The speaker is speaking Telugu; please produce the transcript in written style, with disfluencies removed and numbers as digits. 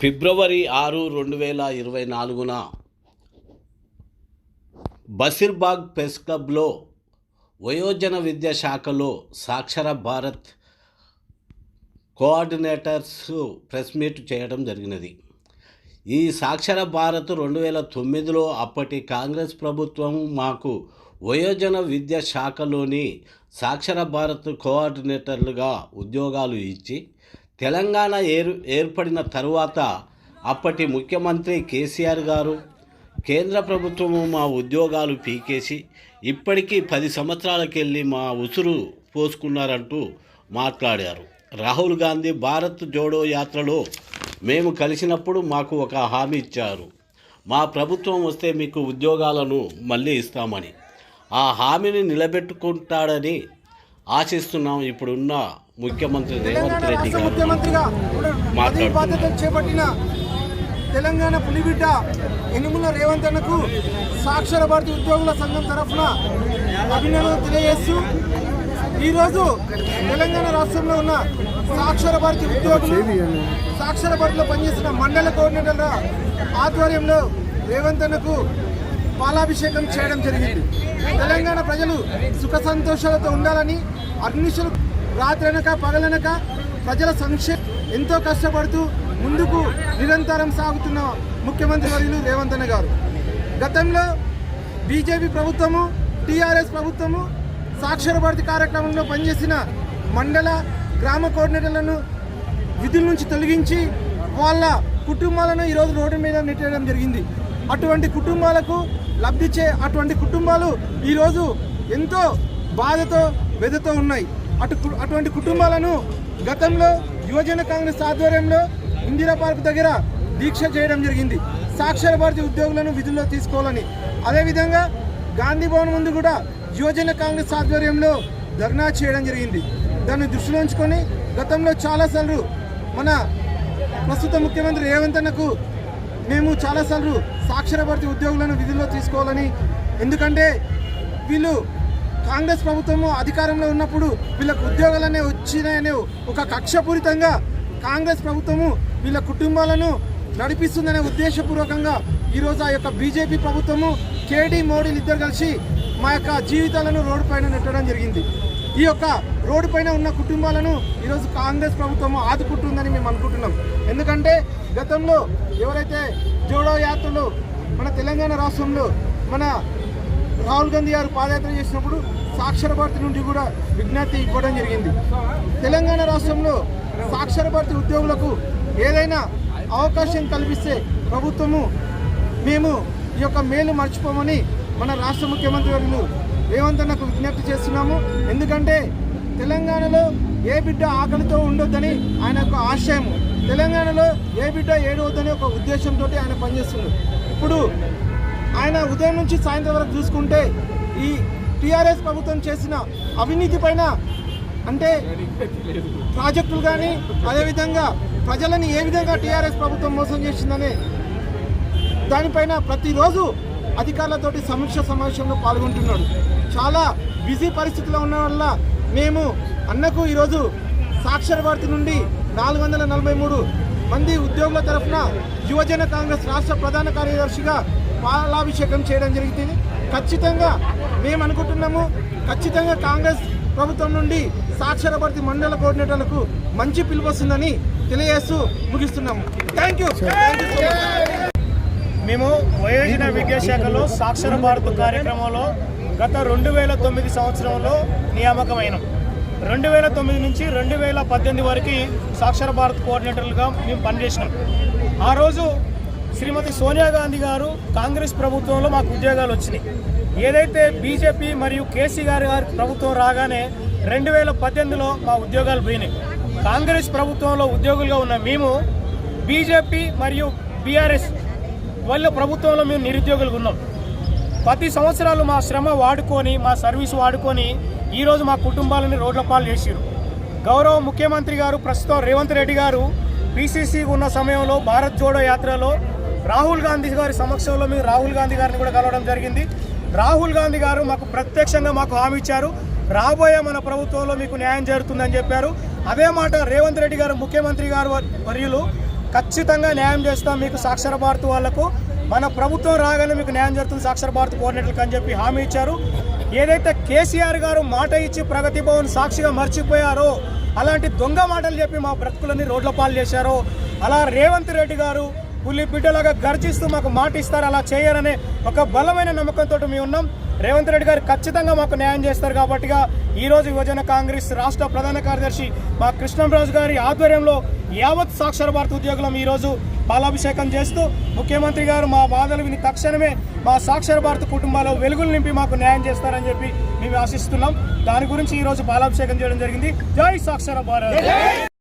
ఫిబ్రవరి 6, 2024న బషీర్బాగ్ ప్రెస్ క్లబ్లో వయోజన విద్యా శాఖలో సాక్షర భారత్ కోఆర్డినేటర్స్ ప్రెస్ మీట్ చేయడం జరిగినది. ఈ సాక్షర భారత్ 2009లో అప్పటి కాంగ్రెస్ ప్రభుత్వం మాకు వయోజన విద్యా శాఖలోని సాక్షర భారత్ కోఆర్డినేటర్లుగా ఉద్యోగాలు ఇచ్చి తెలంగాణ ఏర్పడిన తరువాత అప్పటి ముఖ్యమంత్రి కేసీఆర్ గారు కేంద్ర ప్రభుత్వము మా ఉద్యోగాలు పీకేసి ఇప్పటికీ 10 సంవత్సరాలకెళ్ళి మా ఉసురు పోసుకున్నారంటూ మాట్లాడారు. రాహుల్ గాంధీ భారత్ జోడో యాత్రలో మేము కలిసినప్పుడు మాకు ఒక హామీ ఇచ్చారు, మా ప్రభుత్వం వస్తే మీకు ఉద్యోగాలను మళ్ళీ ఇస్తామని. ఆ హామీని నిలబెట్టుకుంటాడని ఆశిస్తున్నాం. ఇప్పుడున్న ముఖ్యమంత్రి రేవంత్ రెడ్డి గారు బాధ్యతలు చేపట్టిన తెలంగాణ పులిబిడ్డ యనుమల రేవంత్ అన్నకు సాక్షర భారతి ఉద్యోగుల సంఘం తరఫున అభినందనలు తెలియజేస్తూ ఈరోజు తెలంగాణ రాష్ట్రంలో ఉన్న సాక్షర భారతి ఉద్యోగులు సాక్షర భారతిలో పనిచేసిన మండల కోఆర్డినేటర్ల ఆధ్వర్యంలో రేవంత్ అన్నకు పాలాభిషేకం చేయడం జరిగింది. తెలంగాణ ప్రజలు సుఖ సంతోషాలతో ఉండాలని అన్నిషులు రాత్రనక పగలనక ప్రజల సంక్షేమం ఎంతో కష్టపడుతూ ముందుకు నిరంతరం సాగుతున్న ముఖ్యమంత్రి వర్యులు రేవంత్ అన్న గారు. గతంలో బీజేపీ ప్రభుత్వము టీఆర్ఎస్ ప్రభుత్వము సాక్షర భారతి కార్యక్రమంలో పనిచేసిన మండల గ్రామ కోఆర్డినేటర్లను విధుల నుంచి తొలగించి వాళ్ళ కుటుంబాలను ఈరోజు రోడ్డు మీద నెట్టేయడం జరిగింది. అటువంటి కుటుంబాలకు లబ్ధిచ్చే అటువంటి కుటుంబాలు ఈరోజు ఎంతో బాధతో వెదతో ఉన్నాయి. అటువంటి కుటుంబాలను గతంలో యువజన కాంగ్రెస్ ఆధ్వర్యంలో ఇందిరా పార్క్ దగ్గర దీక్ష చేయడం జరిగింది, సాక్షర భారతి ఉద్యోగులను విధుల్లో తీసుకోవాలని. అదేవిధంగా గాంధీ భవన్ ముందు కూడా యువజన కాంగ్రెస్ ఆధ్వర్యంలో ధర్నా చేయడం జరిగింది. దాన్ని దృష్టిలో ఉంచుకొని గతంలో చాలాసార్లు మన ప్రస్తుత ముఖ్యమంత్రి రేవంత్ అన్నకు మేము చాలాసార్లు సాక్షర భారతి ఉద్యోగులను విధుల్లో తీసుకోవాలని, ఎందుకంటే వీళ్ళు కాంగ్రెస్ ప్రభుత్వము అధికారంలో ఉన్నప్పుడు వీళ్ళకు ఉద్యోగాలనే వచ్చినాయనే ఒక కక్షపూరితంగా కాంగ్రెస్ ప్రభుత్వము వీళ్ళ కుటుంబాలను నడిపిస్తుందనే ఉద్దేశపూర్వకంగా ఈరోజు ఆ యొక్క బీజేపీ ప్రభుత్వము కేడీ మోడీలు ఇద్దరు కలిసి మా యొక్క జీవితాలను రోడ్డు పైన నెట్టడం జరిగింది. ఈ యొక్క రోడ్డు పైన ఉన్న కుటుంబాలను ఈరోజు కాంగ్రెస్ ప్రభుత్వము ఆదుకుంటుందని మేము అనుకుంటున్నాం. ఎందుకంటే గతంలో ఎవరైతే జోడో యాత్రలో మన తెలంగాణ రాష్ట్రంలో మన రాహుల్ గాంధీ గారు పాదయాత్ర చేసినప్పుడు సాక్షర భారతి నుండి కూడా విజ్ఞప్తి ఇవ్వడం జరిగింది. తెలంగాణ రాష్ట్రంలో సాక్షర భారతి ఉద్యోగులకు ఏదైనా అవకాశం కల్పిస్తే ప్రభుత్వము మేము ఈ యొక్క మేలు మర్చిపోమని మన రాష్ట్ర ముఖ్యమంత్రి వర్యులు రేవంత్ అన్నకు విజ్ఞప్తి చేస్తున్నాము. ఎందుకంటే తెలంగాణలో ఏ బిడ్డ ఆకలితో ఉండొద్దని ఆయన యొక్క ఆశయం, తెలంగాణలో ఏ బిడ్డ ఏడవద్దని ఒక ఉద్దేశంతో ఆయన పనిచేస్తున్నారు. ఇప్పుడు ఆయన ఉదయం నుంచి సాయంత్రం వరకు చూసుకుంటే ఈ టీఆర్ఎస్ ప్రభుత్వం చేసిన అవినీతి పైన, అంటే ప్రాజెక్టులు కానీ అదేవిధంగా ప్రజలని ఏ విధంగా టీఆర్ఎస్ ప్రభుత్వం మోసం చేసిందనే దానిపైన ప్రతిరోజు అధికారులతోటి సమీక్ష సమావేశంలో పాల్గొంటున్నాడు. చాలా బిజీ పరిస్థితిలో ఉన్న వల్ల మేము అన్నకు ఈరోజు సాక్షర భారతి నుండి 443 మంది ఉద్యోగుల తరఫున యువజన కాంగ్రెస్ రాష్ట్ర ప్రధాన కార్యదర్శిగా పాలాభిషేకం చేయడం జరుగుతుంది. ఖచ్చితంగా మేము అనుకుంటున్నాము, ఖచ్చితంగా కాంగ్రెస్ ప్రభుత్వం నుండి సాక్షర భారతి మండల కోఆర్డినేటర్లకు మంచి పిలుపు వస్తుందని తెలియజేస్తూ ముగిస్తున్నాము. Thank you. మేము వయోజన విద్యాశాఖలో సాక్షర భారత్ కార్యక్రమంలో గత 2009 సంవత్సరంలో నియామకమైనాం. 2009 నుంచి 2018 వరకు సాక్షర భారత్ కోఆర్డినేటర్లుగా మేము పనిచేసినాం. ఆ రోజు శ్రీమతి సోనియా గాంధీ గారు కాంగ్రెస్ ప్రభుత్వంలో మాకు ఉద్యోగాలు వచ్చినాయి. ఏదైతే బీజేపీ మరియు కేసీఆర్ గారి ప్రభుత్వం రాగానే 2018లో మా ఉద్యోగాలు పోయినాయి. కాంగ్రెస్ ప్రభుత్వంలో ఉద్యోగులుగా ఉన్న మేము బీజేపీ మరియు బీఆర్ఎస్ వాళ్ళ ప్రభుత్వంలో మేము నిరుద్యోగులుగా ఉన్నాం. 10 సంవత్సరాలు మా శ్రమ వాడుకొని, మా సర్వీస్ వాడుకొని ఈరోజు మా కుటుంబాలని రోడ్ల పాలు చేసారు. గౌరవ ముఖ్యమంత్రి గారు ప్రస్తుతం రేవంత్ రెడ్డి గారు పీసీసీ ఉన్న సమయంలో భారత్ జోడో యాత్రలో రాహుల్ గాంధీ గారి సమక్షంలో మేము రాహుల్ గాంధీ గారిని కూడా కలవడం జరిగింది. రాహుల్ గాంధీ గారు మాకు ప్రత్యక్షంగా మాకు హామీ ఇచ్చారు, రాబోయే మన ప్రభుత్వంలో మీకు న్యాయం జరుగుతుందని చెప్పారు. అదే మాట రేవంత్ రెడ్డి గారు ముఖ్యమంత్రి గారు వర్యులు ఖచ్చితంగా న్యాయం చేస్తాం మీకు సాక్షర భారత్ వాళ్లకు, మన ప్రభుత్వం రాగానే మీకు న్యాయం జరుగుతుంది సాక్షర భారత్ కోఆర్డినేటర్లకు అని చెప్పి హామీ ఇచ్చారు. ఏదైతే కేసీఆర్ గారు మాట ఇచ్చి ప్రగతి భవన్ సాక్షిగా మర్చిపోయారో, అలాంటి దొంగ మాటలు చెప్పి మా బ్రతుకులని రోడ్ల పాలు చేశారో, అలా రేవంత్ రెడ్డి గారు పులి బిడ్డలాగా గర్జిస్తూ మాకు మాట ఇస్తారు, అలా చేయరనే ఒక బలమైన నమ్మకంతో మేము ఉన్నాం. రేవంత్ రెడ్డి గారు ఖచ్చితంగా మాకు న్యాయం చేస్తారు కాబట్టిగా ఈరోజు యువజన కాంగ్రెస్ రాష్ట్ర ప్రధాన కార్యదర్శి మా కృష్ణంరాజు గారి ఆధ్వర్యంలో యావత్ సాక్షర భారత్ ఉద్యోగులం ఈరోజు పాలాభిషేకం చేస్తూ ముఖ్యమంత్రి గారు మా బాధలు విని తక్షణమే మా సాక్షర భారత్ కుటుంబాల్లో వెలుగులు నింపి మాకు న్యాయం చేస్తారని చెప్పి మేము ఆశిస్తున్నాం. దాని గురించి ఈరోజు పాలాభిషేకం చేయడం జరిగింది. జై సాక్షర భారత్.